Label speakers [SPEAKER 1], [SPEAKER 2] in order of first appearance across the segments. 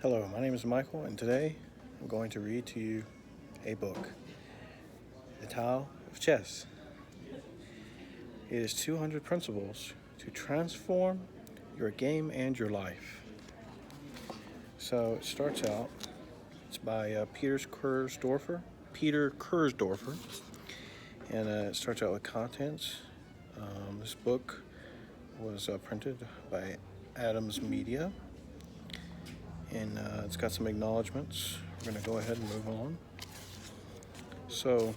[SPEAKER 1] Hello, my name is Michael, and today I'm going to read to you a book, The Tao of Chess. It is 200 principles to transform your game and your life. So it starts out, it's by Peter Kurzdorfer, and it starts out with contents. This book was printed by Adams Media, and it's got some acknowledgments. We're going to go ahead and move on. So,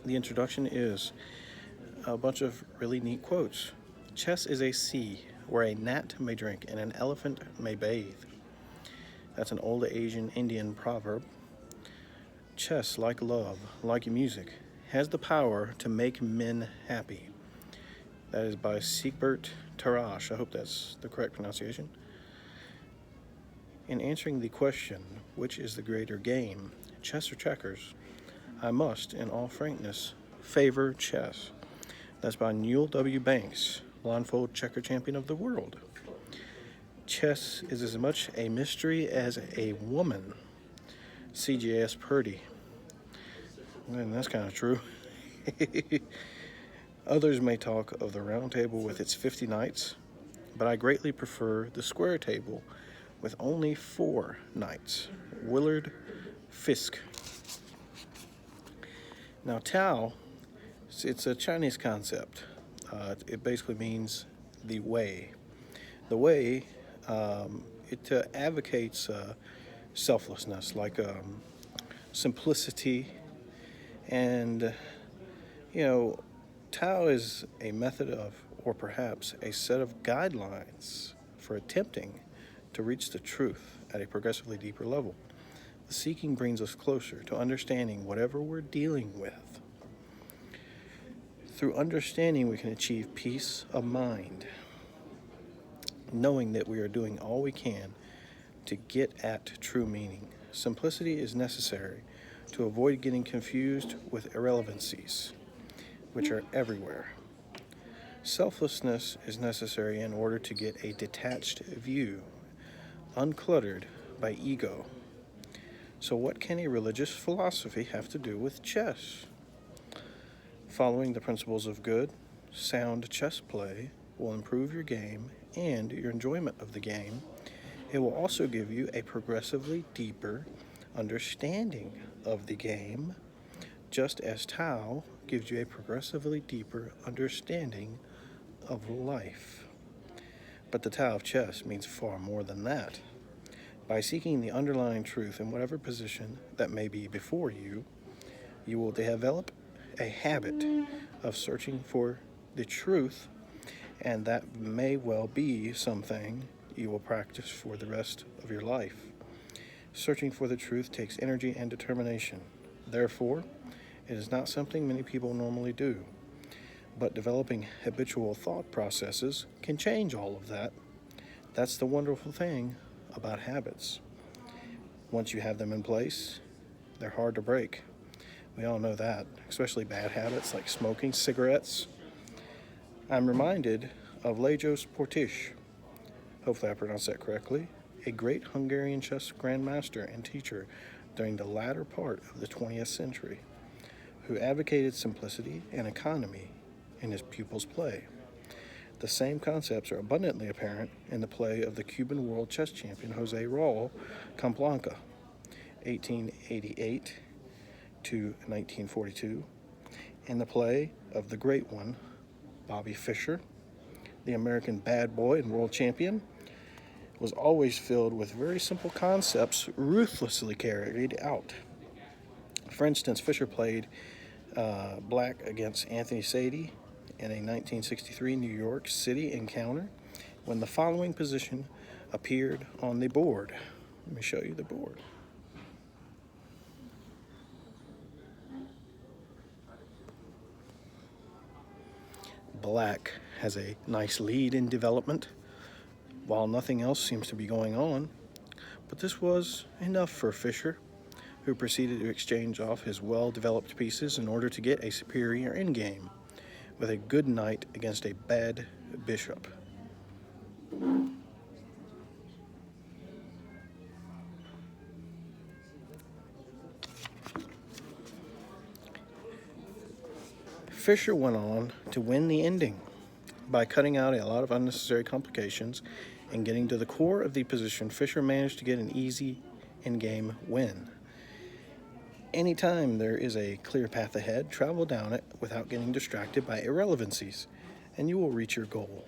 [SPEAKER 1] the introduction is a bunch of really neat quotes. Chess is a sea where a gnat may drink and an elephant may bathe. That's an old Asian Indian proverb. Chess, like love, like music, has the power to make men happy. That is by Siegbert Tarash. I hope that's the correct pronunciation. In answering the question, which is the greater game, chess or checkers, I must, in all frankness, favor chess. That's by Newell W. Banks, blindfold checker champion of the world. Chess is as much a mystery as a woman. CJS Purdy. And that's kind of true. Others may talk of the round table with its 50 knights, but I greatly prefer the square table with only 4 knights. Willard Fisk. Now, Tao, it's a Chinese concept. It basically means the way. The way, it advocates selflessness, like simplicity, and Tao is a method of, or perhaps a set of guidelines for attempting to reach the truth at a progressively deeper level. The seeking brings us closer to understanding whatever we're dealing with. Through understanding, we can achieve peace of mind, knowing that we are doing all we can to get at true meaning. Simplicity is necessary to avoid getting confused with irrelevancies, which are everywhere. Selflessness is necessary in order to get a detached view, uncluttered by ego. So what can a religious philosophy have to do with chess? Following the principles of good, sound chess play will improve your game and your enjoyment of the game. It will also give you a progressively deeper understanding of the game, just as Tao gives you a progressively deeper understanding of life. But the Tao of chess means far more than that. By seeking the underlying truth in whatever position that may be before you, you will develop a habit of searching for the truth, and that may well be something you will practice for the rest of your life. Searching for the truth takes energy and determination. Therefore, it is not something many people normally do. But developing habitual thought processes can change all of that. That's the wonderful thing about habits. Once you have them in place, they're hard to break. We all know that, especially bad habits like smoking cigarettes. I'm reminded of Lajos Portish, hopefully I pronounced that correctly, a great Hungarian chess grandmaster and teacher during the latter part of the 20th century, who advocated simplicity and economy in his pupils' play. The same concepts are abundantly apparent in the play of the Cuban world chess champion Jose Raul Capablanca, 1888 to 1942, and the play of the great one, Bobby Fischer, the American bad boy and world champion, was always filled with very simple concepts ruthlessly carried out. For instance, Fischer played black against Anthony Sadie in a 1963 New York City encounter when the following position appeared on the board. Let me show you the board. Black has a nice lead in development, while nothing else seems to be going on. But this was enough for Fischer, who proceeded to exchange off his well-developed pieces in order to get a superior endgame, with a good knight against a bad bishop. Fischer went on to win the ending by cutting out a lot of unnecessary complications and getting to the core of the position. Fischer managed to get an easy in-game win. Anytime there is a clear path ahead, travel down it without getting distracted by irrelevancies, and you will reach your goal.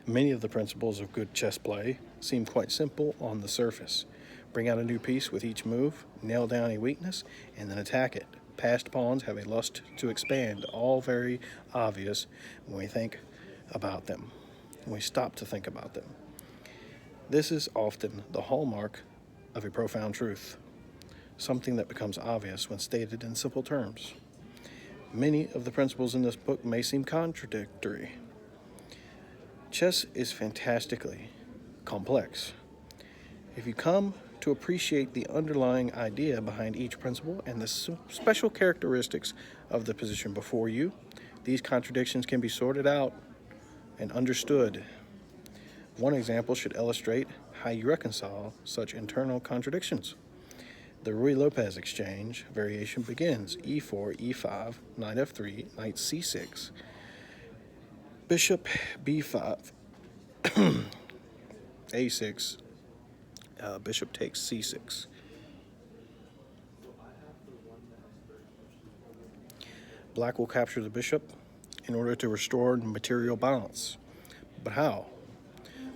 [SPEAKER 1] Many of the principles of good chess play seem quite simple on the surface. Bring out a new piece with each move, nail down a weakness, and then attack it. Passed pawns have a lust to expand, all very obvious when we think about them, when we stop to think about them. This is often the hallmark of a profound truth, something that becomes obvious when stated in simple terms. Many of the principles in this book may seem contradictory. Chess is fantastically complex. If you come to appreciate the underlying idea behind each principle and the special characteristics of the position before you, these contradictions can be sorted out and understood. One example should illustrate how you reconcile such internal contradictions. The Ruy Lopez exchange variation begins e4, e5, knight f3, knight c6, bishop b5, a6, bishop takes c6. Black will capture the bishop in order to restore material balance. But how?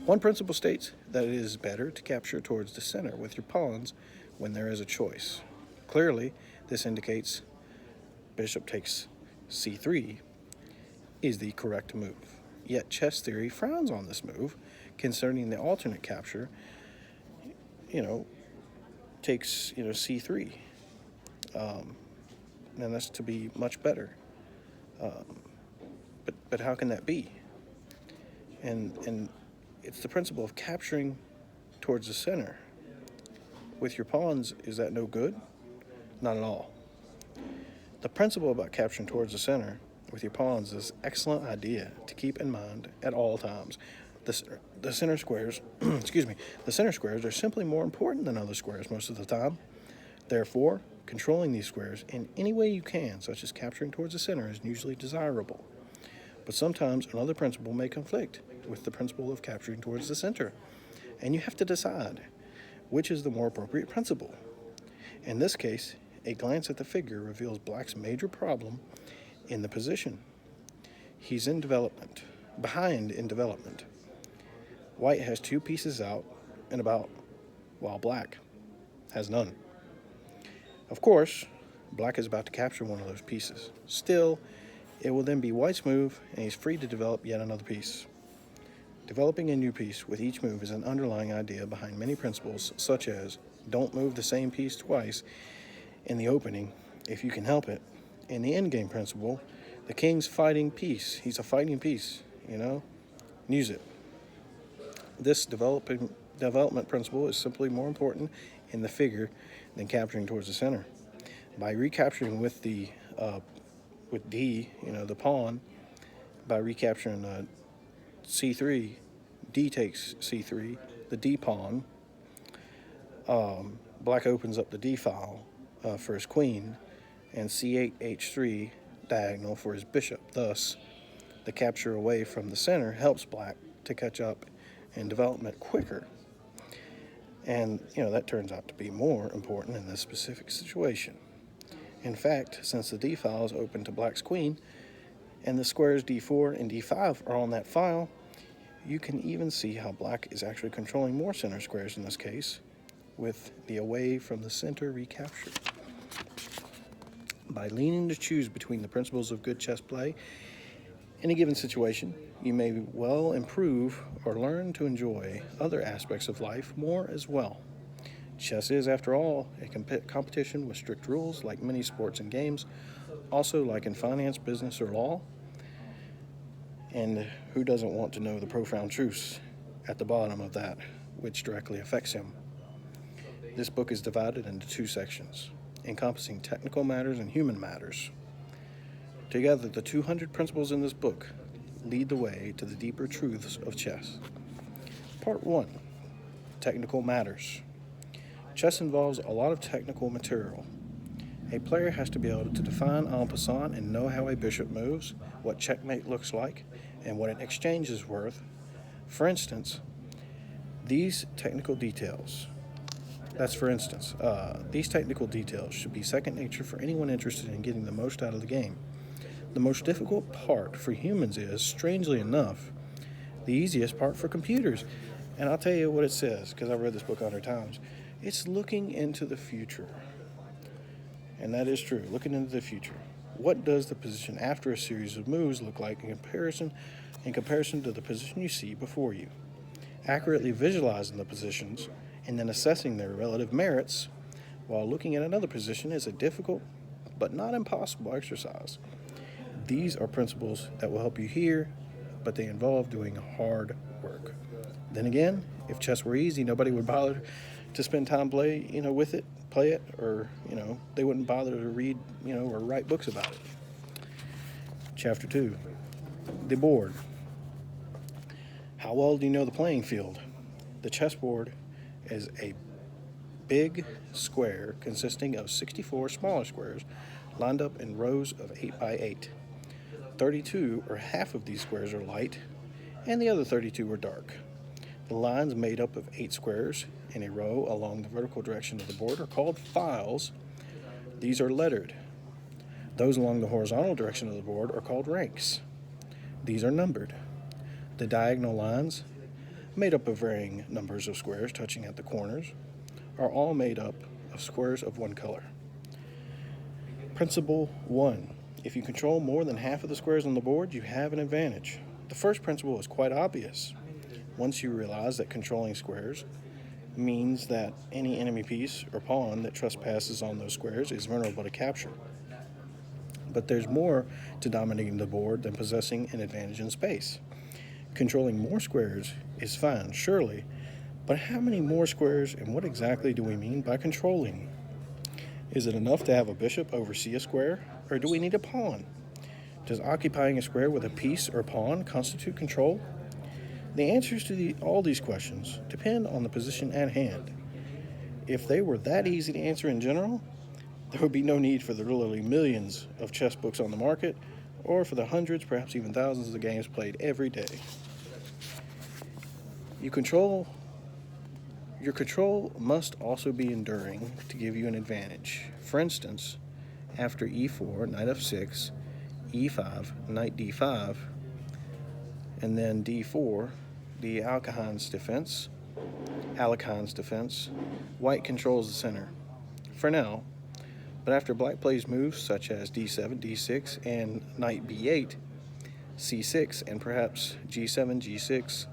[SPEAKER 1] One principle states that it is better to capture towards the center with your pawns when there is a choice. Clearly, this indicates bishop takes c3 is the correct move. Yet chess theory frowns on this move, concerning the alternate capture, takes, c3. And that's to be much better. But how can that be? And it's the principle of capturing towards the center. With your pawns, is that no good? Not at all. The principle about capturing towards the center with your pawns is an excellent idea to keep in mind at all times. The center squares, the center squares are simply more important than other squares most of the time. Therefore, controlling these squares in any way you can, such as capturing towards the center, is usually desirable. But sometimes another principle may conflict with the principle of capturing towards the center, and you have to decide which is the more appropriate principle. In this case, a glance at the figure reveals Black's major problem in the position. He's behind in development. White has 2 pieces out and about, while Black has none. Of course, Black is about to capture one of those pieces. Still, it will then be White's move, and he's free to develop yet another piece. Developing a new piece with each move is an underlying idea behind many principles, such as don't move the same piece twice in the opening if you can help it. In the endgame principle, the king's fighting piece. He's a fighting piece, Use it. This development principle is simply more important in the figure than capturing towards the center. By recapturing with D, the pawn, by recapturing c3, D takes c3, the D pawn. Black opens up the D file for his queen, and c8, h3 diagonal for his bishop. Thus, the capture away from the center helps Black to catch up in development quicker. And, that turns out to be more important in this specific situation. In fact, since the D file is open to Black's queen, and the squares d4 and d5 are on that file, you can even see how Black is actually controlling more center squares in this case, with the away from the center recapture. By leaning to choose between the principles of good chess play in a given situation, you may well improve or learn to enjoy other aspects of life more as well. Chess is, after all, a competition with strict rules like many sports and games, also like in finance, business, or law. And who doesn't want to know the profound truths at the bottom of that, which directly affects him? This book is divided into 2 sections, encompassing technical matters and human matters. Together, the 200 principles in this book lead the way to the deeper truths of chess. Part 1, Technical Matters. Chess involves a lot of technical material. A player has to be able to define en passant and know how a bishop moves, what checkmate looks like, and what an exchange is worth. For instance, these technical details. These technical details should be second nature for anyone interested in getting the most out of the game. The most difficult part for humans is, strangely enough, the easiest part for computers. And I'll tell you what it says, because I've read this book 100 times. It's looking into the future. And that is true, looking into the future. What does the position after a series of moves look like in comparison to the position you see before you? Accurately visualizing the positions and then assessing their relative merits while looking at another position is a difficult but not impossible exercise. These are principles that will help you here, but they involve doing hard work. Then again, if chess were easy, nobody would bother to spend time play it, or they wouldn't bother to read, or write books about it. Chapter 2, the board. How well do you know the playing field? The chessboard is a big square consisting of 64 smaller squares lined up in rows of 8 by 8. 32 or half of these squares are light, and the other 32 are dark. The lines made up of 8 squares in a row along the vertical direction of the board are called files. These are lettered. Those along the horizontal direction of the board are called ranks. These are numbered. The diagonal lines, made up of varying numbers of squares touching at the corners, are all made up of squares of one color. Principle 1. If you control more than half of the squares on the board, you have an advantage. The first principle is quite obvious. Once you realize that controlling squares means that any enemy piece or pawn that trespasses on those squares is vulnerable to capture. But there's more to dominating the board than possessing an advantage in space. Controlling more squares is fine, surely, but how many more squares and what exactly do we mean by controlling? Is it enough to have a bishop oversee a square, or do we need a pawn? Does occupying a square with a piece or pawn constitute control? The answers to all these questions depend on the position at hand. If they were that easy to answer in general, there would be no need for the literally millions of chess books on the market, or for the hundreds, perhaps even thousands of games played every day. Your control must also be enduring to give you an advantage. For instance, after e4, knight f6, e5, knight d5, and then d4, the Alekhines defense, white controls the center. For now, but after black plays moves such as d7, d6, and knight b8, c6, and perhaps g7, g6,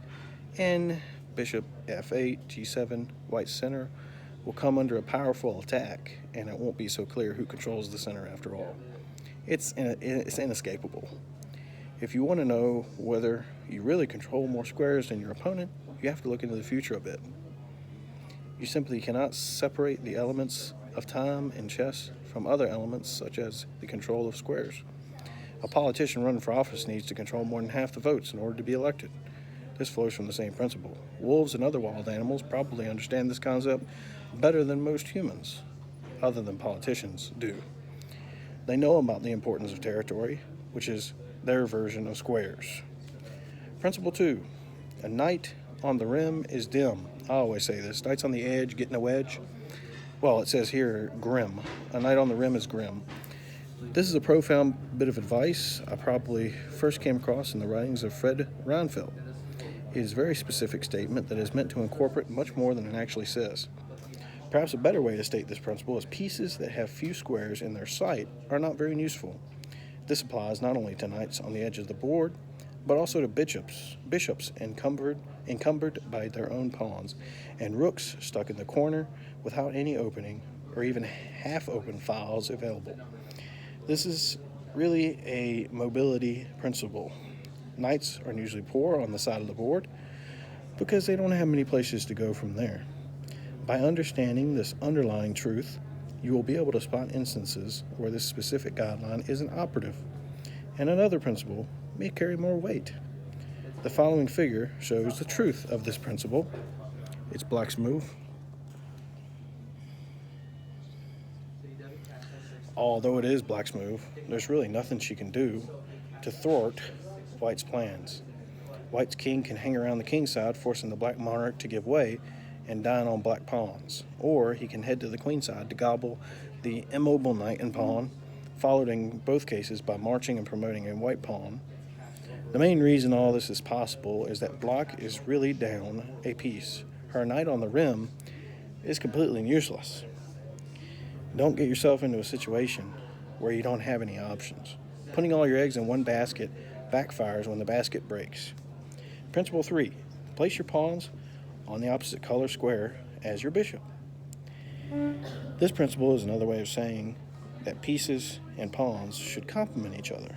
[SPEAKER 1] and bishop f8, g7, white's center will come under a powerful attack, and it won't be so clear who controls the center after all. It's inescapable. If you want to know whether you really control more squares than your opponent, you have to look into the future a bit. You simply cannot separate the elements of time in chess from other elements such as the control of squares. A politician running for office needs to control more than half the votes in order to be elected. This flows from the same principle. Wolves and other wild animals probably understand this concept better than most humans, other than politicians, do. They know about the importance of territory, which is their version of squares. Principle 2. A knight on the rim is dim. I always say this. Knights on the edge getting a wedge. Well, it says here, grim. A knight on the rim is grim. This is a profound bit of advice I probably first came across in the writings of Fred Reinfeldt. It is a very specific statement that is meant to incorporate much more than it actually says. Perhaps a better way to state this principle is pieces that have few squares in their sight are not very useful. This applies not only to knights on the edge of the board, but also to bishops encumbered by their own pawns, and rooks stuck in the corner without any opening or even half-open files available. This is really a mobility principle. Knights are usually poor on the side of the board because they don't have many places to go from there. By understanding this underlying truth, you will be able to spot instances where this specific guideline isn't operative, and another principle may carry more weight. The following figure shows the truth of this principle. It's black's move. Although it is black's move, there's really nothing she can do to thwart white's plans. White's king can hang around the king's side, forcing the black monarch to give way and dine on black pawns. Or he can head to the queen's side to gobble the immobile knight and pawn, followed in both cases by marching and promoting a white pawn. The main reason all this is possible is that black is really down a piece. Her knight on the rim is completely useless. Don't get yourself into a situation where you don't have any options. Putting all your eggs in one basket backfires when the basket breaks. Principle 3. Place your pawns on the opposite color square as your bishop. This principle is another way of saying that pieces and pawns should complement each other.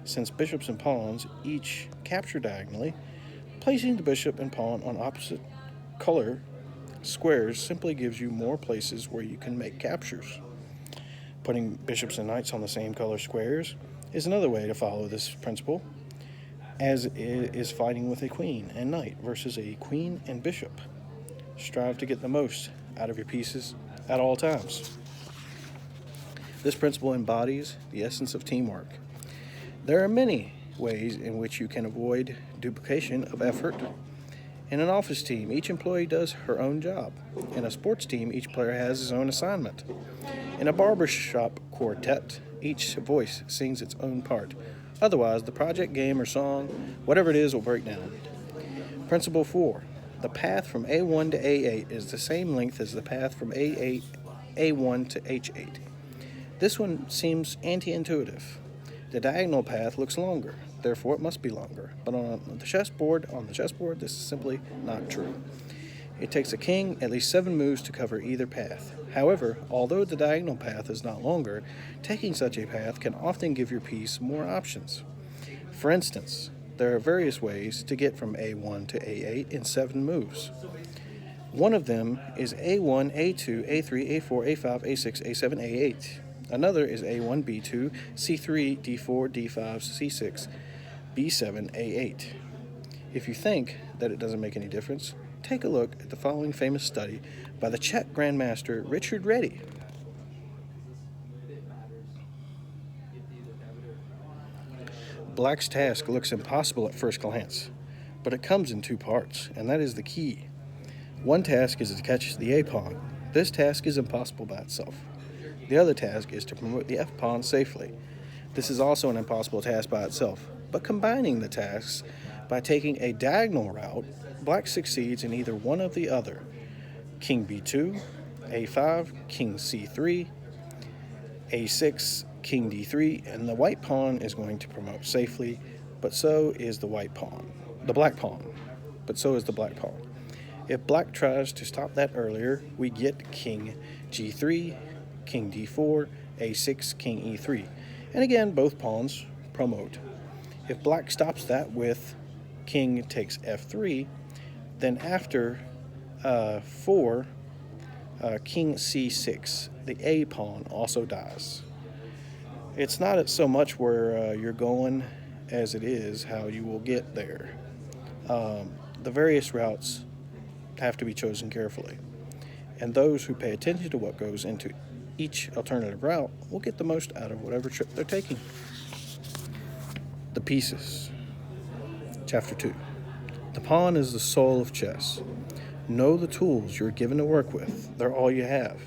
[SPEAKER 1] Since bishops and pawns each capture diagonally, placing the bishop and pawn on opposite color squares simply gives you more places where you can make captures. Putting bishops and knights on the same color squares is another way to follow this principle, as it is fighting with a queen and knight versus a queen and bishop. Strive to get the most out of your pieces at all times. This principle embodies the essence of teamwork. There are many ways in which you can avoid duplication of effort. In an office team, each employee does her own job. In a sports team, each player has his own assignment. In a barbershop quartet, each voice sings its own part. Otherwise, the project, game, or song, whatever it is, will break down. Principle 4. The path from A1 to A8 is the same length as the path from A1 to H8. This one seems anti-intuitive. The diagonal path looks longer, therefore it must be longer. But on the chessboard, this is simply not true. It takes a king at least 7 moves to cover either path. However, although the diagonal path is not longer, taking such a path can often give your piece more options. For instance, there are various ways to get from A1 to A8 in 7 moves. One of them is A1, A2, A3, A4, A5, A6, A7, A8. Another is A1, B2, C3, D4, D5, C6, B7, A8. If you think that it doesn't make any difference, take a look at the following famous study by the Czech Grandmaster Richard Reddy. Black's task looks impossible at first glance, but it comes in 2 parts, and that is the key. One task is to catch the A pawn. This task is impossible by itself. The other task is to promote the F pawn safely. This is also an impossible task by itself, but combining the tasks by taking a diagonal route, black succeeds in either one of the other. King B2, A5, King C3, A6, King D3, and the white pawn is going to promote safely, but so is the black pawn, but so is the black pawn. If black tries to stop that earlier, we get King G3, King D4, A6, King E3. And again, both pawns promote. If black stops that with King takes F3, then after 4, King C6, the A pawn also dies. It's not so much where you're going as it is how you will get there. The various routes have to be chosen carefully, and those who pay attention to what goes into each alternative route will get the most out of whatever trip they're taking. The pieces. Chapter 2. The pawn is the soul of chess. Know the tools you're given to work with. They're all you have.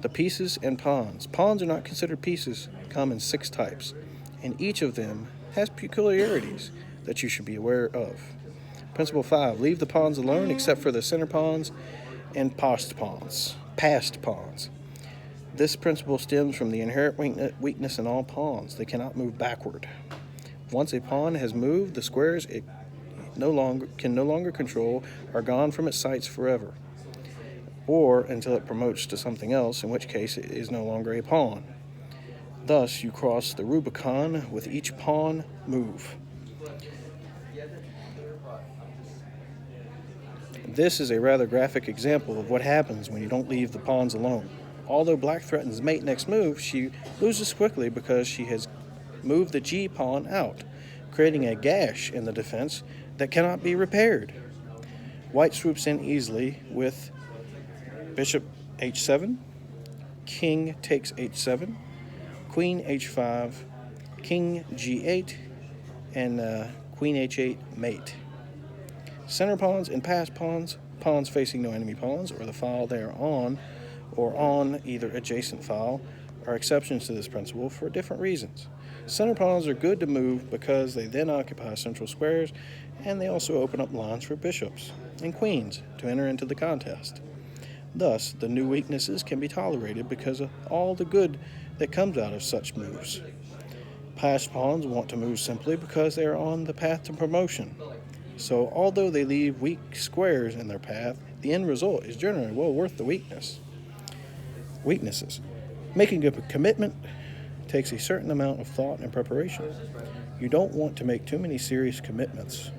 [SPEAKER 1] The pieces and pawns. Pawns are not considered pieces, come in 6 types, and each of them has peculiarities that you should be aware of. Principle 5. Leave the pawns alone except for the center pawns and passed pawns. This principle stems from the inherent weakness in all pawns. They cannot move backward. Once a pawn has moved, the squares it can no longer control are gone from its sights forever, or until it promotes to something else, in which case it is no longer a pawn. Thus, you cross the Rubicon with each pawn move. This is a rather graphic example of what happens when you don't leave the pawns alone. Although black threatens mate next move, she loses quickly because she has moved the G pawn out, creating a gash in the defense that cannot be repaired. White swoops in easily with bishop h7, king takes h7, queen h5, king g8, and queen h8 mate. Center pawns and pass pawns, pawns facing no enemy pawns, or the file they are on, or on either adjacent file, are exceptions to this principle for different reasons. Center pawns are good to move because they then occupy central squares, and they also open up lines for bishops and queens to enter into the contest. Thus, the new weaknesses can be tolerated because of all the good that comes out of such moves. Passed pawns want to move simply because they are on the path to promotion. So, although they leave weak squares in their path, the end result is generally well worth the weaknesses. Making a commitment takes a certain amount of thought and preparation. You don't want to make too many serious commitments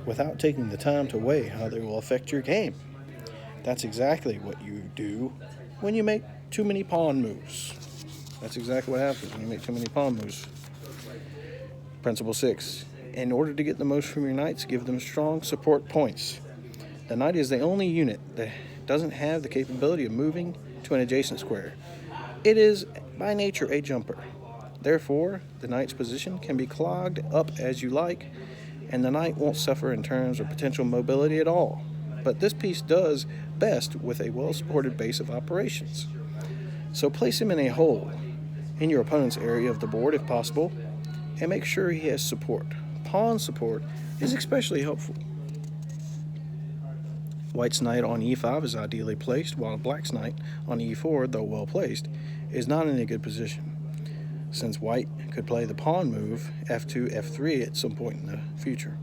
[SPEAKER 1] without taking the time to weigh how they will affect your game. That's exactly what you do when you make too many pawn moves. That's exactly what happens when you make too many pawn moves. Principle 6. In order to get the most from your knights, give them strong support points. The knight is the only unit that doesn't have the capability of moving to an adjacent square. It is, by nature, a jumper. Therefore, the knight's position can be clogged up as you like, and the knight won't suffer in terms of potential mobility at all. But this piece does best with a well-supported base of operations. So place him in a hole in your opponent's area of the board if possible, and make sure he has support. Pawn support is especially helpful. White's knight on e5 is ideally placed, while black's knight on e4, though well placed, is not in a good position, since white could play the pawn move f2, f3 at some point in the future.